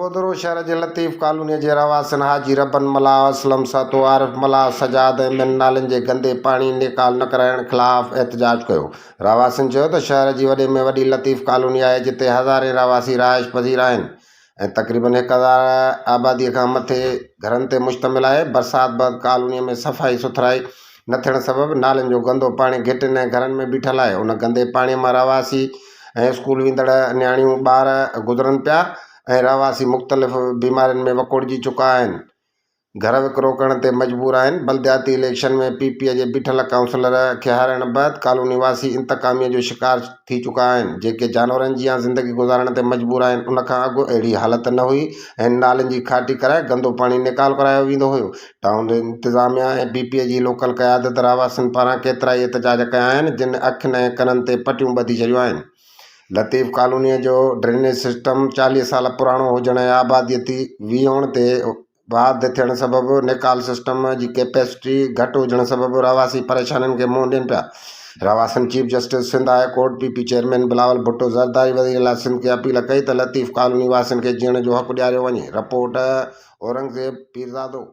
ओधरो शहर जे लतीफ़ कॉलोनीअ जे रवासिन हाजी रबन मलाह, असलम सातो, आरिफ मलाह, सजाद ऐं ॿिनि नालनि जे गंदे पाणी निकाल न कराइण ख़िलाफ़ एहतजाज कयो। रवासिन चयो त शहर जी वॾे में वॾी लतीफ़ कॉलोनी आहे जिते हज़ारे रवासी रहाइश पज़ीर आहिनि ऐं तक़रीबन 1000 आबादीअ खां मथे घरनि ते मुश्तमिल आहे। बरसाति बैदि कॉलोनीअ में सफ़ाई सुथराई न थियण सबबि नालनि जो गंदो पाणी घिटियुनि ऐं घरनि में बीठल आहे। उन गंदे पाणीअ मां रवासी ऐं स्कूल वेंदड़ नियाणियूं ॿार गुज़रनि पिया ऐं रवासी मुख़्तलिफ़ बीमारियुनि में वकोड़जी चुका आहिनि, घर विकिरो करण ते मजबूर आहिनि। बल्दियाती इलेक्शन में पीपीअ जे बीठल काउंसलर खे हाराइण बैदि कॉलोनी वासी इंतकामीअ जो शिकार थी चुका आहिनि, जेके जानवरनि जी ज़िंदगी गुज़ारण ते मजबूर आहिनि। उन खां अॻु अहिड़ी हालत न हुई ऐं नालनि जी खाटी कराए गंदो पाणी निकाल करायो वेंदो हुयो। टाउन इंतिज़ामिया ऐं पीपीअ जी लोकल क़यादत रवासिन पारां केतिरा ई एहतजाज कया आहिनि जिन अखियुनि ऐं कननि ते पटियूं ॿधी छॾियूं आहिनि। लतीफ़ कॉलोनीअ जो ड्रेनेज सिस्टम 40 साल पुराणो हुजण ऐं आबादीअती वीहण ते वाध थियण सबबि निकाल सिस्टम जी कैपेसिटी घटि हुजण सबबि रवासी परेशानियुनि खे मुंहुं ॾियनि पिया। रवासिन chief justice Sindh high court PP chairman Bilawal Bhutto Zardari वज़ीर आला सिंध खे अपील कई त लतीफ़ कॉलोनी वासियुनि खे जीअण जो हक़ ॾियारियो वञे। रिपोर्ट औरंगज़ेब पीरज़ादो।